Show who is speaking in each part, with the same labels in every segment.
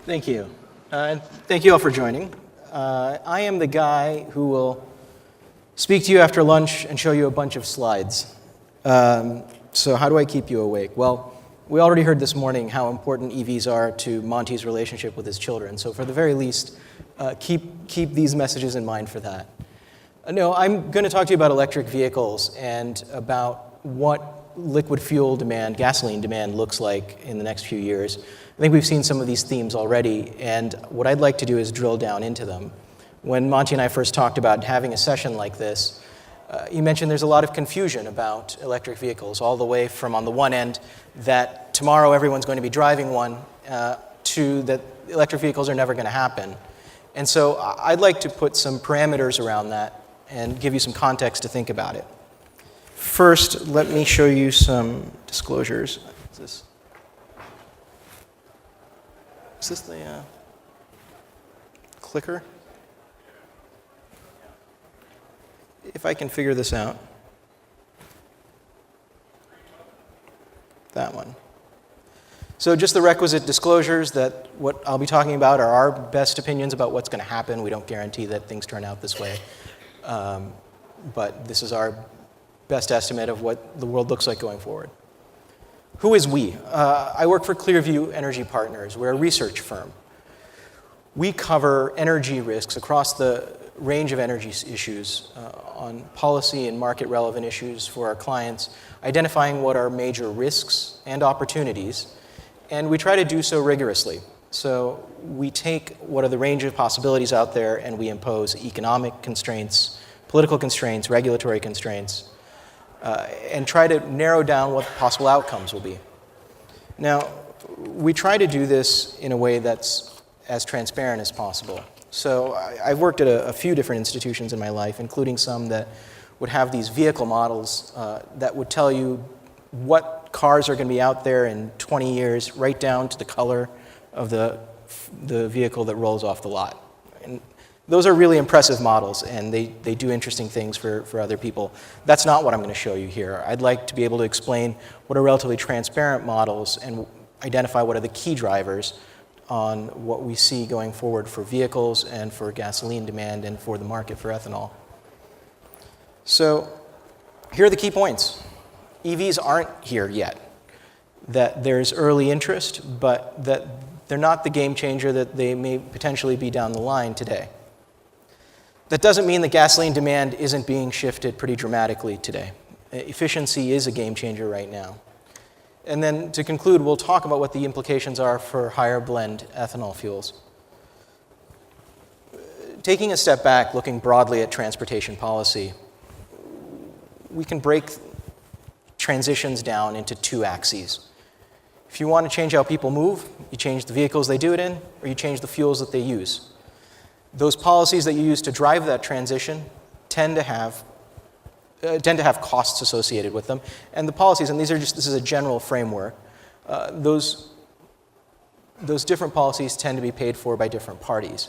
Speaker 1: Thank you. And thank you all for joining. I am the guy who will speak to you after lunch and show you a bunch of slides. So how do I keep you awake? Well, we already heard this morning how important EVs are to Monty's relationship with his children. So for the very least, keep these messages in mind for that. No, I'm going to talk to you about electric vehicles and about what liquid fuel demand, gasoline demand, looks like in the next few years. I think we've seen some of these themes already, and what I'd like to do is drill down into them. When Monty and I first talked about having a session like this, you mentioned there's a lot of confusion about electric vehicles, all the way from, on the one end, that tomorrow everyone's going to be driving one, to that electric vehicles are never going to happen. And so I'd like to put some parameters around that and give you some context to think about it. First, let me show you some disclosures. Is this the clicker? If I can figure this out. That one. So just the requisite disclosures that what I'll be talking about are our best opinions about what's going to happen. We don't guarantee that things turn out this way. But this is our best estimate of what the world looks like going forward. Who is we? I work for ClearView Energy Partners. We're a research firm. We cover energy risks across the range of energy issues on policy and market relevant issues for our clients, identifying what are major risks and opportunities, and we try to do so rigorously. So we take what are the range of possibilities out there and we impose economic constraints, political constraints, regulatory constraints, and try to narrow down what possible outcomes will be. Now, we try to do this in a way that's as transparent as possible. So I've worked at a few different institutions in my life, including some that would have these vehicle models that would tell you what cars are going to be out there in 20 years, right down to the color of the vehicle that rolls off the lot. And those are really impressive models, and they do interesting things for other people. That's not what I'm going to show you here. I'd like to be able to explain what are relatively transparent models and identify what are the key drivers on what we see going forward for vehicles and for gasoline demand and for the market for ethanol. So here are the key points. EVs aren't here yet. That there's early interest, but that they're not the game changer that they may potentially be down the line today. That doesn't mean that gasoline demand isn't being shifted pretty dramatically today. Efficiency is a game changer right now. And then to conclude, we'll talk about what the implications are for higher blend ethanol fuels. Taking a step back, looking broadly at transportation policy, we can break transitions down into two axes. If you want to change how people move, you change the vehicles they do it in, or you change the fuels that they use. Those policies that you use to drive that transition tend to have costs associated with them. And the policies, and this is a general framework, those different policies tend to be paid for by different parties.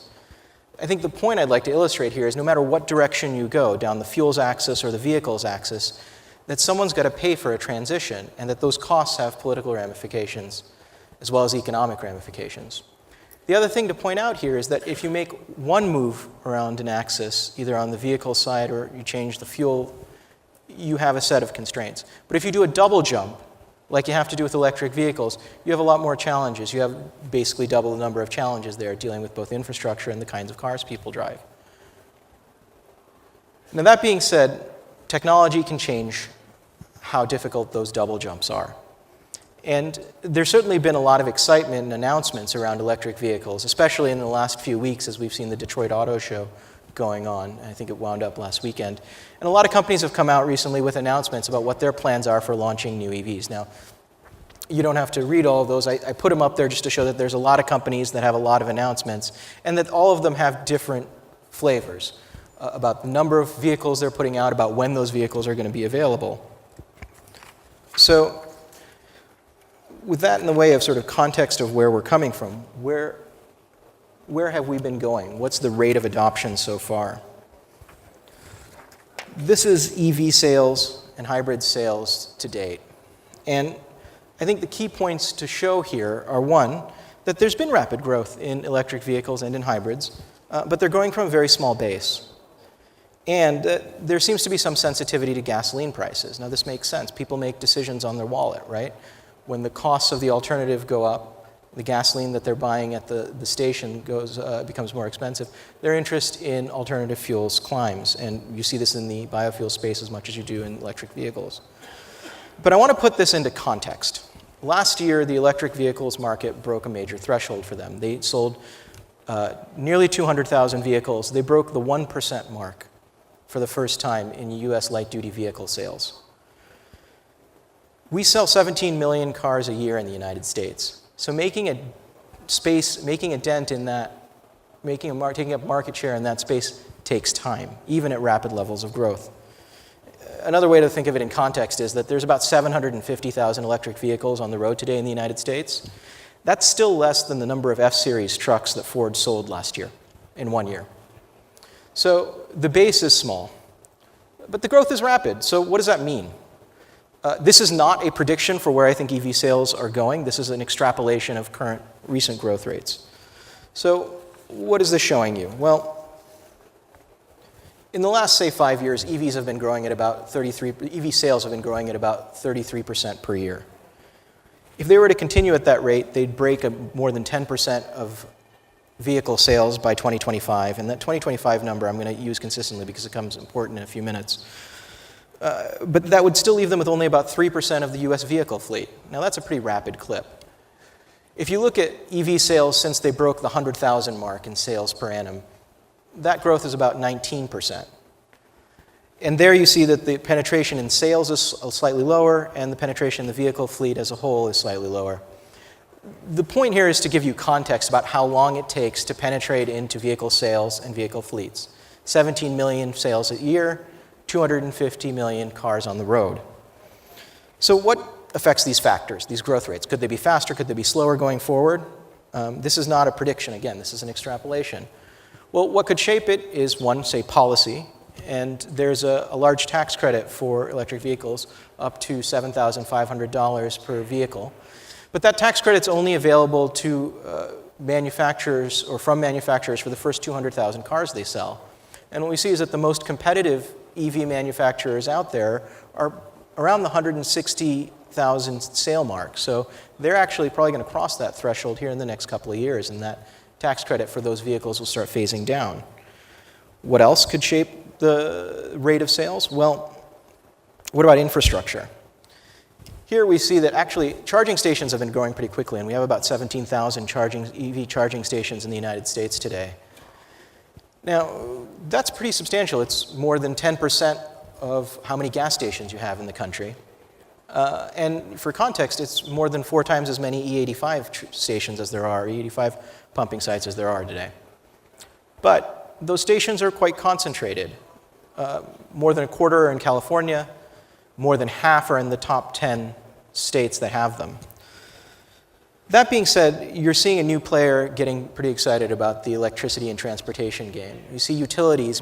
Speaker 1: I think the point I'd like to illustrate here is no matter what direction you go, down the fuels axis or the vehicles axis, that someone's got to pay for a transition, and that those costs have political ramifications as well as economic ramifications. The other thing to point out here is that if you make one move around an axis, either on the vehicle side or you change the fuel, you have a set of constraints. But if you do a double jump, like you have to do with electric vehicles, you have a lot more challenges. You have basically double the number of challenges there dealing with both infrastructure and the kinds of cars people drive. Now that being said, technology can change how difficult those double jumps are. And there's certainly been a lot of excitement and announcements around electric vehicles, especially in the last few weeks as we've seen the Detroit Auto Show going on. I think it wound up last weekend. And a lot of companies have come out recently with announcements about what their plans are for launching new EVs. Now, you don't have to read all of those. I put them up there just to show that there's a lot of companies that have a lot of announcements, and that all of them have different flavors about the number of vehicles they're putting out, about when those vehicles are going to be available. So with that in the way of sort of context of where we're coming from, where have we been going? What's the rate of adoption so far? This is EV sales and hybrid sales to date. And I think the key points to show here are, one, that there's been rapid growth in electric vehicles and in hybrids, but they're growing from a very small base. And there seems to be some sensitivity to gasoline prices. Now, this makes sense. People make decisions on their wallet, right? When the costs of the alternative go up, the gasoline that they're buying at the station becomes more expensive, their interest in alternative fuels climbs. And you see this in the biofuel space as much as you do in electric vehicles. But I want to put this into context. Last year, the electric vehicles market broke a major threshold for them. They sold nearly 200,000 vehicles. They broke the 1% mark for the first time in US light-duty vehicle sales. We sell 17 million cars a year in the United States. So making a dent in that, taking up market share in that space takes time, even at rapid levels of growth. Another way to think of it in context is that there's about 750,000 electric vehicles on the road today in the United States. That's still less than the number of F-Series trucks that Ford sold last year, in 1 year. So the base is small, but the growth is rapid. So what does that mean? This is not a prediction for where I think EV sales are going. This is an extrapolation of recent growth rates. So what is this showing you? Well, in the last, say, 5 years, EV sales have been growing at about 33% per year. If they were to continue at that rate, they'd break more than 10% of vehicle sales by 2025. And that 2025 number I'm going to use consistently because it becomes important in a few minutes. But that would still leave them with only about 3% of the US vehicle fleet. Now, that's a pretty rapid clip. If you look at EV sales since they broke the 100,000 mark in sales per annum, that growth is about 19%. And there you see that the penetration in sales is slightly lower, and the penetration in the vehicle fleet as a whole is slightly lower. The point here is to give you context about how long it takes to penetrate into vehicle sales and vehicle fleets. 17 million sales a year, 250 million cars on the road. So what affects these factors, these growth rates? Could they be faster? Could they be slower going forward? This is not a prediction. Again, this is an extrapolation. Well, what could shape it is, one, say, policy. And there's a large tax credit for electric vehicles, up to $7,500 per vehicle. But that tax credit's only available to manufacturers or from manufacturers for the first 200,000 cars they sell. And what we see is that the most competitive EV manufacturers out there are around the 160,000 sale mark. So they're actually probably going to cross that threshold here in the next couple of years, and that tax credit for those vehicles will start phasing down. What else could shape the rate of sales? Well, what about infrastructure? Here we see that actually charging stations have been growing pretty quickly, and we have about 17,000 EV charging stations in the United States today. Now, that's pretty substantial. It's more than 10% of how many gas stations you have in the country. And for context, it's more than 4 times as many E85 stations as there are, E85 pumping sites as there are today. But those stations are quite concentrated. More than a quarter are in California. More than half are in the top 10 states that have them. That being said, you're seeing a new player getting pretty excited about the electricity and transportation game. You see utilities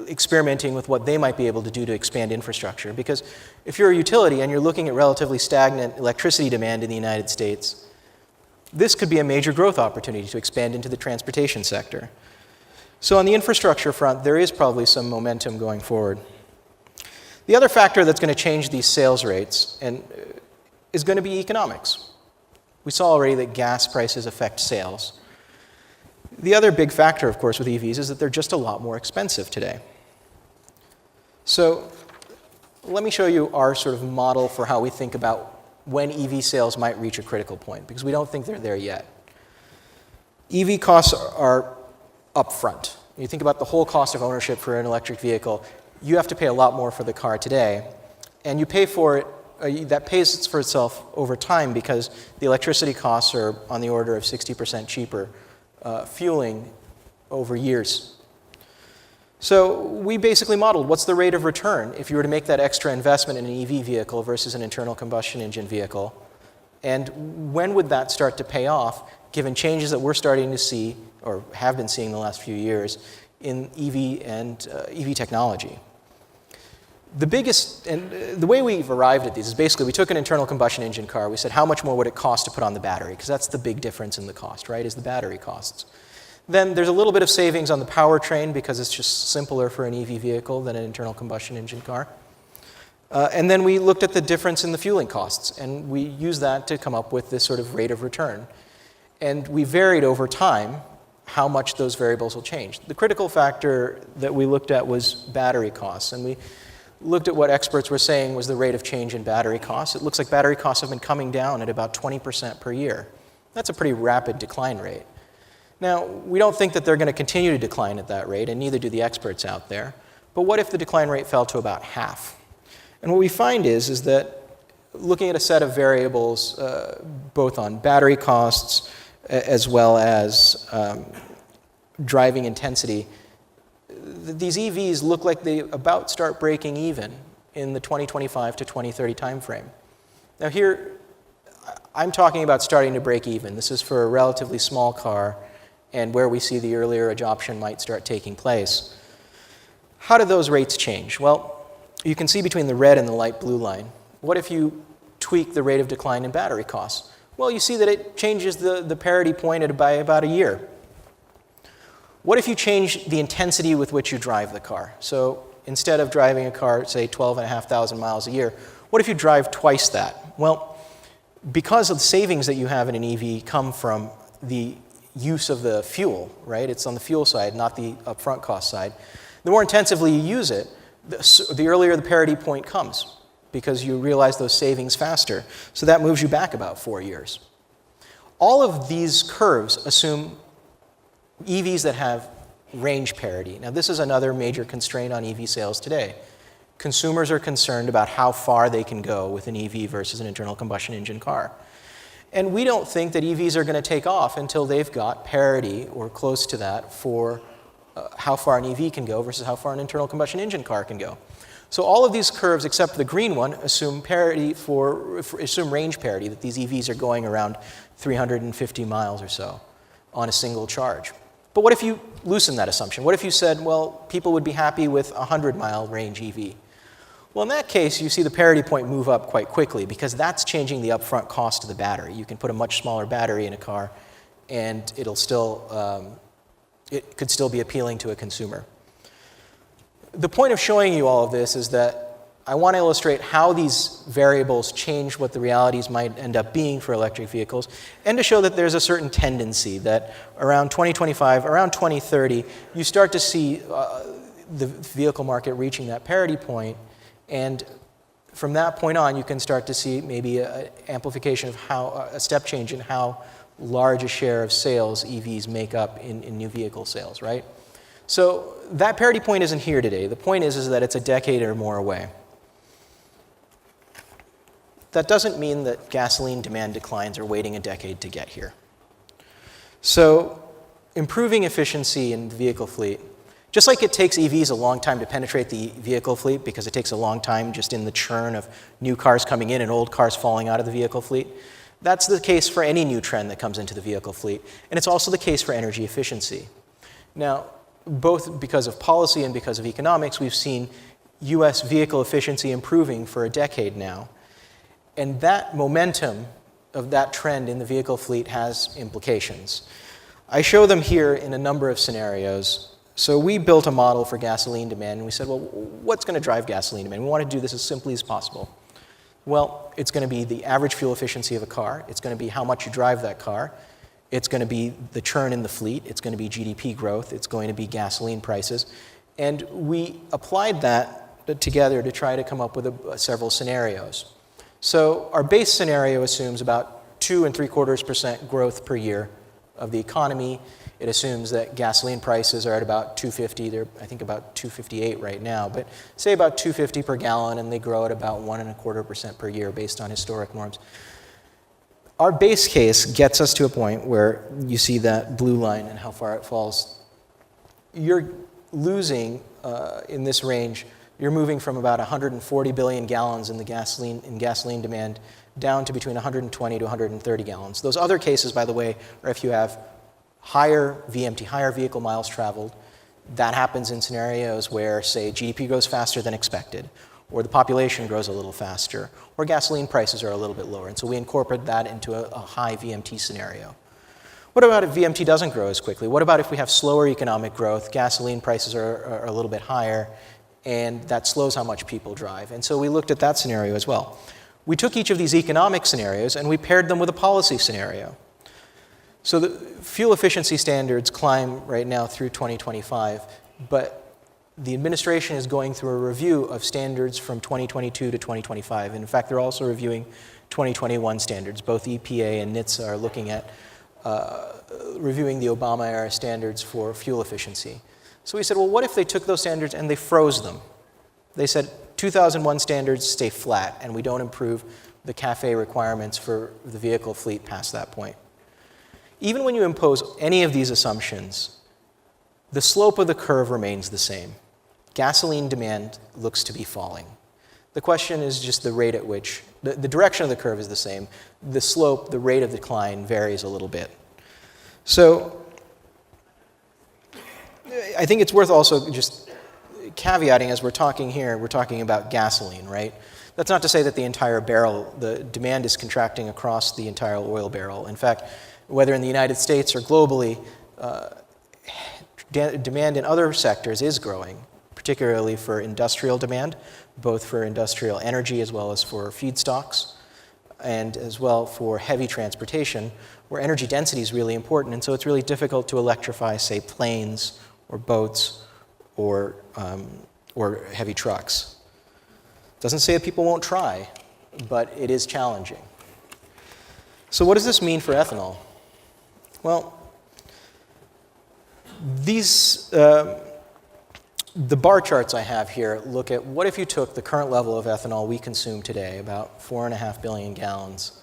Speaker 1: experimenting with what they might be able to do to expand infrastructure. Because if you're a utility and you're looking at relatively stagnant electricity demand in the United States, this could be a major growth opportunity to expand into the transportation sector. So on the infrastructure front, there is probably some momentum going forward. The other factor that's going to change these sales rates is going to be economics. We saw already that gas prices affect sales. The other big factor, of course, with EVs is that they're just a lot more expensive today. So let me show you our sort of model for how we think about when EV sales might reach a critical point, because we don't think they're there yet. EV costs are upfront. You think about the whole cost of ownership for an electric vehicle, you have to pay a lot more for the car today, and you pay for it, that pays for itself over time because the electricity costs are on the order of 60% cheaper, fueling over years. So we basically modeled what's the rate of return if you were to make that extra investment in an EV vehicle versus an internal combustion engine vehicle, and when would that start to pay off given changes that we're starting to see or have been seeing the last few years in EV and EV technology. The biggest, and the way we've arrived at these is basically we took an internal combustion engine car, we said how much more would it cost to put on the battery, because that's the big difference in the cost, right, is the battery costs. Then there's a little bit of savings on the powertrain because it's just simpler for an EV vehicle than an internal combustion engine car. And then we looked at the difference in the fueling costs, and we used that to come up with this sort of rate of return. And we varied over time how much those variables will change. The critical factor that we looked at was battery costs, and we looked at what experts were saying was the rate of change in battery costs. It looks like battery costs have been coming down at about 20% per year. That's a pretty rapid decline rate. Now, we don't think that they're going to continue to decline at that rate, and neither do the experts out there. But what if the decline rate fell to about half? And what we find is that looking at a set of variables, both on battery costs as well as driving intensity, these EVs look like they about start breaking even in the 2025 to 2030 timeframe. Now here, I'm talking about starting to break even. This is for a relatively small car and where we see the earlier adoption might start taking place. How do those rates change? Well, you can see between the red and the light blue line. What if you tweak the rate of decline in battery costs? Well, you see that it changes the parity point by about a year. What if you change the intensity with which you drive the car? So instead of driving a car, say 12,500 miles a year, what if you drive twice that? Well, because of the savings that you have in an EV come from the use of the fuel, right? It's on the fuel side, not the upfront cost side. The more intensively you use it, the earlier the parity point comes because you realize those savings faster. So that moves you back about 4 years. All of these curves assume EVs that have range parity. Now, this is another major constraint on EV sales today. Consumers are concerned about how far they can go with an EV versus an internal combustion engine car. And we don't think that EVs are going to take off until they've got parity or close to that for how far an EV can go versus how far an internal combustion engine car can go. So all of these curves, except for the green one, assume assume range parity, that these EVs are going around 350 miles or so on a single charge. But what if you loosen that assumption? What if you said, well, people would be happy with a 100-mile range EV? Well, in that case, you see the parity point move up quite quickly because that's changing the upfront cost of the battery. You can put a much smaller battery in a car, and it could still be appealing to a consumer. The point of showing you all of this is that I want to illustrate how these variables change what the realities might end up being for electric vehicles, and to show that there's a certain tendency that around 2025, around 2030, you start to see the vehicle market reaching that parity point, and from that point on, you can start to see maybe an amplification of a step change in how large a share of sales EVs make up in new vehicle sales, right? So that parity point isn't here today. The point is that it's a decade or more away. That doesn't mean that gasoline demand declines are waiting a decade to get here. So improving efficiency in the vehicle fleet, just like it takes EVs a long time to penetrate the vehicle fleet because it takes a long time just in the churn of new cars coming in and old cars falling out of the vehicle fleet, that's the case for any new trend that comes into the vehicle fleet. And it's also the case for energy efficiency. Now, both because of policy and because of economics, we've seen US vehicle efficiency improving for a decade now. And that momentum of that trend in the vehicle fleet has implications. I show them here in a number of scenarios. So we built a model for gasoline demand, and we said, well, what's going to drive gasoline demand? We want to do this as simply as possible. Well, it's going to be the average fuel efficiency of a car. It's going to be how much you drive that car. It's going to be the churn in the fleet. It's going to be GDP growth. It's going to be gasoline prices. And we applied that together to try to come up with several scenarios. So our base scenario assumes about 2.75% growth per year of the economy. It assumes that gasoline prices are at about $2.50. They're, I think, about $2.58 right now. But say about $2.50 per gallon, and they grow at about 1.25% per year based on historic norms. Our base case gets us to a point where you see that blue line and how far it falls. You're losing, in this range, you're moving from about 140 billion gallons in gasoline demand down to between 120 to 130 gallons. Those other cases, by the way, are if you have higher VMT, higher vehicle miles traveled. That happens in scenarios where, say, GDP grows faster than expected, or the population grows a little faster, or gasoline prices are a little bit lower. And so we incorporate that into a high VMT scenario. What about if VMT doesn't grow as quickly? What about if we have slower economic growth, gasoline prices are a little bit higher, and that slows how much people drive? And so we looked at that scenario as well. We took each of these economic scenarios and we paired them with a policy scenario. So the fuel efficiency standards climb right now through 2025, but the administration is going through a review of standards from 2022 to 2025. And in fact, they're also reviewing 2021 standards. Both EPA and NHTSA are looking at reviewing the Obama-era standards for fuel efficiency. So we said, well, what if they took those standards and they froze them? They said 2001 standards stay flat, and we don't improve the CAFE requirements for the vehicle fleet past that point. Even when you impose any of these assumptions, the slope of the curve remains the same. Gasoline demand looks to be falling. The question is just the rate at which, the direction of the curve is the same. The slope, the rate of decline varies a little bit. So I think it's worth also just caveating as we're talking here, we're talking about gasoline, right? That's not to say that the entire barrel, the demand is contracting across the entire oil barrel. In fact, whether in the United States or globally, demand in other sectors is growing, particularly for industrial demand, both for industrial energy as well as for feedstocks, and as well for heavy transportation, where energy density is really important. And so it's really difficult to electrify, say, planes or boats or heavy trucks. Doesn't say that people won't try, but it is challenging. So what does this mean for ethanol? Well, these, the bar charts I have here look at what if you took the current level of ethanol we consume today, about 4.5 billion gallons,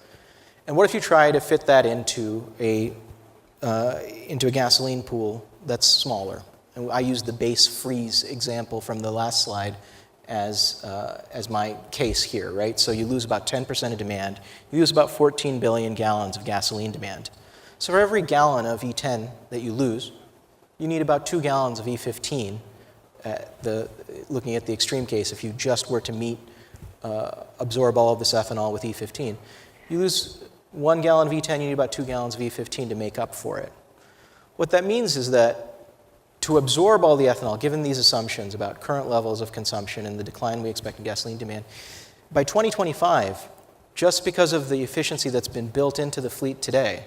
Speaker 1: and what if you try to fit that into a gasoline pool that's smaller? And I used the base freeze example from the last slide as my case here, right? So you lose about 10% of demand. You lose about 14 billion gallons of gasoline demand. So for every gallon of E10 that you lose, you need about 2 gallons of E15. Looking at the extreme case, if you just were to absorb all of this ethanol with E15, you lose 1 gallon of E10, you need about 2 gallons of E15 to make up for it. What that means is that to absorb all the ethanol, given these assumptions about current levels of consumption and the decline we expect in gasoline demand, by 2025, just because of the efficiency that's been built into the fleet today,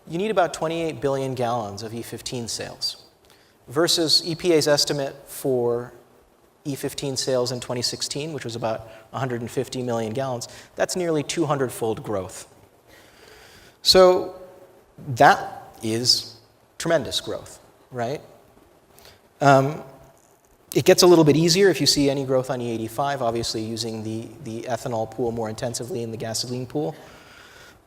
Speaker 1: you need about 28 billion gallons of E15 sales, versus EPA's estimate for E15 sales in 2016, which was about 150 million gallons. That's nearly 200-fold growth. So that is tremendous growth, right? It gets a little bit easier if you see any growth on E85, obviously using the ethanol pool more intensively in the gasoline pool.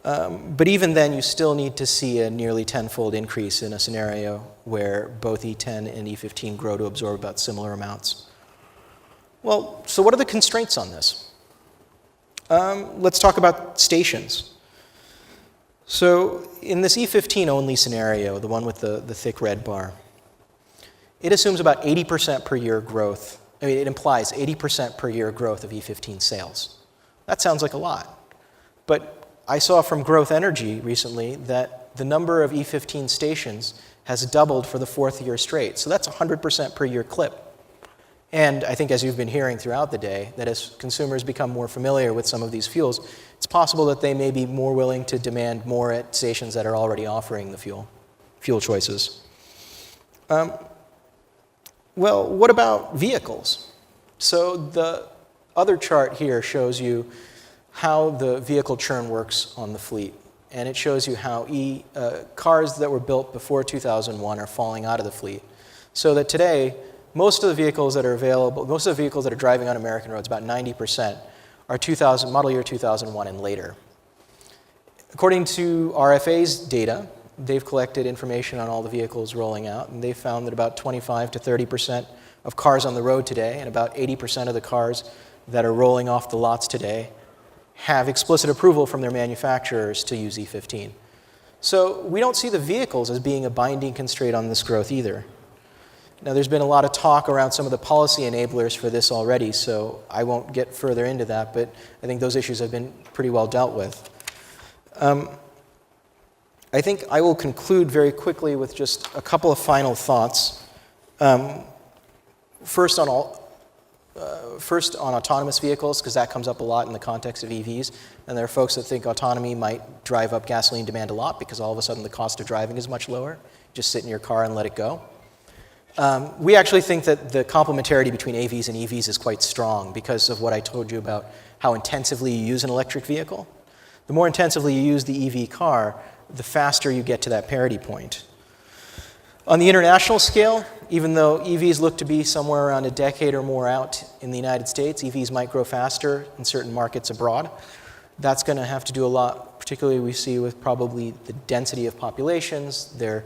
Speaker 1: But even then, you still need to see a nearly 10-fold increase in a scenario where both E10 and E15 grow to absorb about similar amounts. Well, so what are the constraints on this? Let's talk about stations. So in this E15 only scenario, the one with the thick red bar, it assumes about 80% per year growth. I mean, it implies 80% per year growth of E15 sales. That sounds like a lot. But I saw from Growth Energy recently that the number of E15 stations has doubled for the 4th year straight. So that's 100% per year clip. And I think, as you've been hearing throughout the day, that as consumers become more familiar with some of these fuels, it's possible that they may be more willing to demand more at stations that are already offering the fuel choices. Well, what about vehicles? So the other chart here shows you how the vehicle churn works on the fleet. And it shows you how cars that were built before 2001 are falling out of the fleet. So that today, most of the vehicles that are available, most of the vehicles that are driving on American roads, about 90%, are model year 2001 and later. According to RFA's data, they've collected information on all the vehicles rolling out, and they found that about 25 to 30% of cars on the road today, and about 80% of the cars that are rolling off the lots today, have explicit approval from their manufacturers to use E15. So we don't see the vehicles as being a binding constraint on this growth either. Now, there's been a lot of talk around some of the policy enablers for this already, so I won't get further into that, but I think those issues have been pretty well dealt with. I think I will conclude very quickly with just a couple of final thoughts. First on autonomous vehicles, because that comes up a lot in the context of EVs, and there are folks that think autonomy might drive up gasoline demand a lot because all of a sudden the cost of driving is much lower. Just sit in your car and let it go. We actually think that the complementarity between AVs and EVs is quite strong because of what I told you about how intensively you use an electric vehicle. The more intensively you use the EV car, the faster you get to that parity point. On the international scale, even though EVs look to be somewhere around a decade or more out in the United States, EVs might grow faster in certain markets abroad. That's going to have to do a lot, particularly we see with probably the density of populations. They're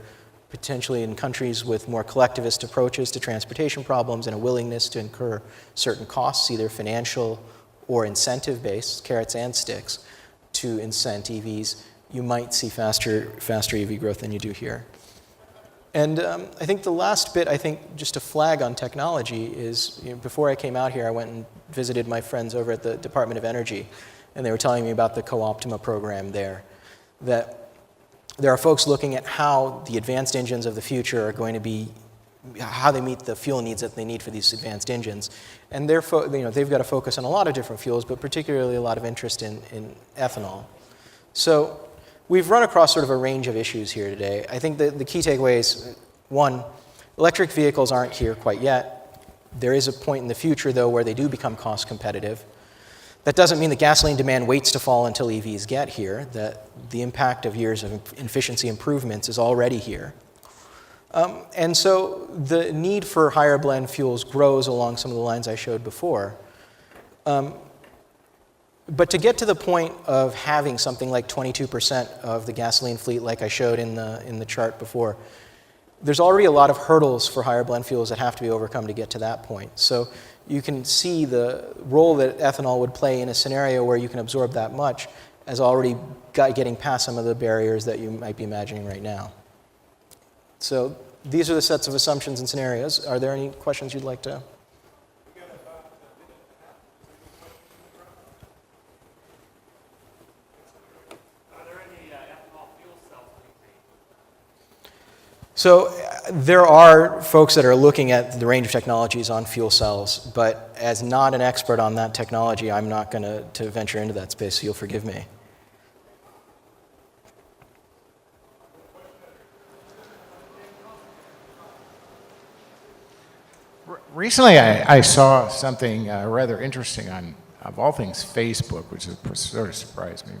Speaker 1: potentially in countries with more collectivist approaches to transportation problems and a willingness to incur certain costs, either financial or incentive-based, carrots and sticks, to incent EVs. You might see faster EV growth than you do here. And I think the last bit, just to flag on technology is, before I came out here, I went and visited my friends over at the Department of Energy, and they were telling me about the Co-Optima program there, that there are folks looking at how the advanced engines of the future are going to be, how they meet the fuel needs that they need for these advanced engines. And they've got to focus on a lot of different fuels, but particularly a lot of interest in ethanol. So we've run across sort of a range of issues here today. I think the key takeaway is, one, electric vehicles aren't here quite yet. There is a point in the future, though, where they do become cost competitive. That doesn't mean that gasoline demand waits to fall until EVs get here, that the impact of years of efficiency improvements is already here. And so the need for higher blend fuels grows along some of the lines I showed before. But to get to the point of having something like 22% of the gasoline fleet, like I showed in the chart before, there's already a lot of hurdles for higher blend fuels that have to be overcome to get to that point. So you can see the role that ethanol would play in a scenario where you can absorb that much as already getting past some of the barriers that you might be imagining right now. So these are the sets of assumptions and scenarios. Are there any questions you'd like to? So there are folks that are looking at the range of technologies on fuel cells, but as not an expert on that technology, I'm not going to venture into that space, so you'll forgive me.
Speaker 2: Recently, I saw something rather interesting on, of all things, Facebook, which sort of surprised me.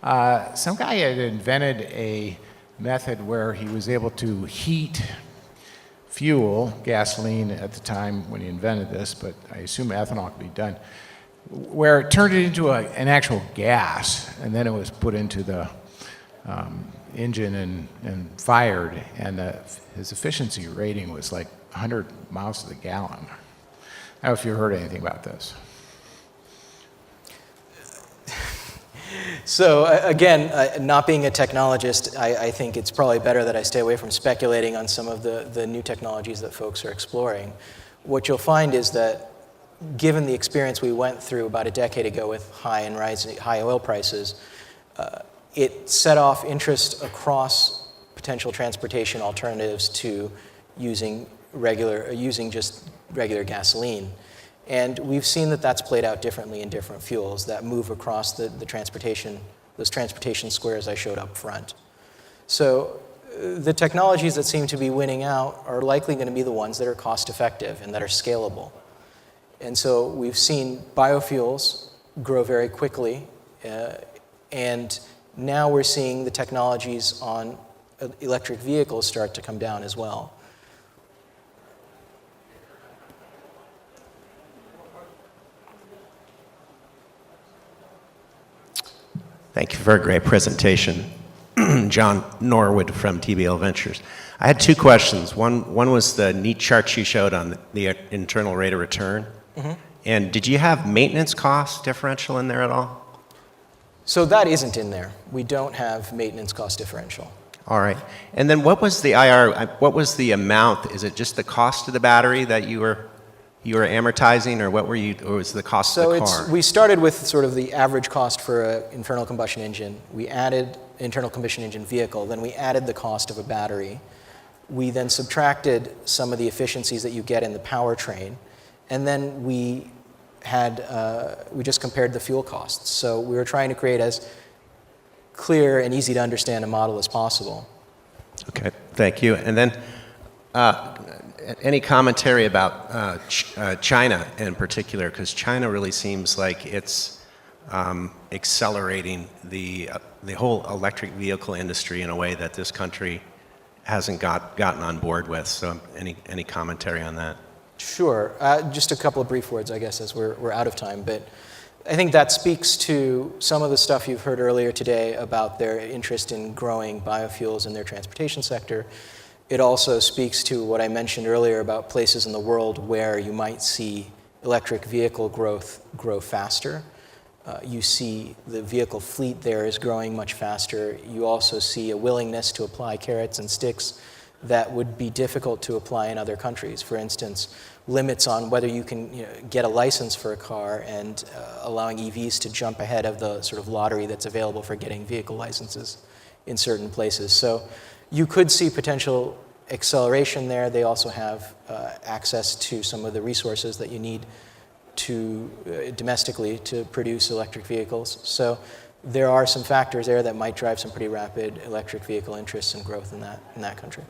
Speaker 2: But some guy had invented a method where he was able to heat fuel, gasoline at the time when he invented this, but I assume ethanol could be done, where it turned it into an actual gas, and then it was put into the engine and fired, and his efficiency rating was like 100 miles to the gallon. I don't know if you've heard anything about this.
Speaker 1: So again, not being a technologist, I think it's probably better that I stay away from speculating on some of the new technologies that folks are exploring. What you'll find is that given the experience we went through about a decade ago with high oil prices, it set off interest across potential transportation alternatives to using just regular gasoline. And we've seen that that's played out differently in different fuels that move across those transportation squares I showed up front. So the technologies that seem to be winning out are likely going to be the ones that are cost effective and that are scalable. And so we've seen biofuels grow very quickly, and now we're seeing the technologies on electric vehicles start to come down as well.
Speaker 3: Thank you for a great presentation. John Norwood from TBL Ventures. I had two questions. One was the neat chart you showed on the internal rate of return. Mm-hmm. And did you have maintenance cost differential in there at all?
Speaker 1: So that isn't in there. We don't have maintenance cost differential.
Speaker 3: All right. And then what was the what was the amount? Is it just the cost of the battery that you were amortizing, or what were you, or was the cost of the car?
Speaker 1: We started with sort of the average cost for an internal combustion engine. We added internal combustion engine vehicle, then we added the cost of a battery. We then subtracted some of the efficiencies that you get in the powertrain, and then we just compared the fuel costs. So we were trying to create as clear and easy to understand a model as possible.
Speaker 3: Okay, thank you. And then any commentary about China in particular, because China really seems like it's accelerating the whole electric vehicle industry in a way that this country hasn't gotten on board with. So any commentary on that?
Speaker 1: Sure. Just a couple of brief words, I guess, as we're out of time. But I think that speaks to some of the stuff you've heard earlier today about their interest in growing biofuels in their transportation sector. It also speaks to what I mentioned earlier about places in the world where you might see electric vehicle growth grow faster. You see the vehicle fleet there is growing much faster. You also see a willingness to apply carrots and sticks that would be difficult to apply in other countries. For instance, limits on whether you can get a license for a car, and allowing EVs to jump ahead of the sort of lottery that's available for getting vehicle licenses in certain places. So you could see potential acceleration there. They also have access to some of the resources that you need to domestically to produce electric vehicles. So there are some factors there that might drive some pretty rapid electric vehicle interests and growth in that country.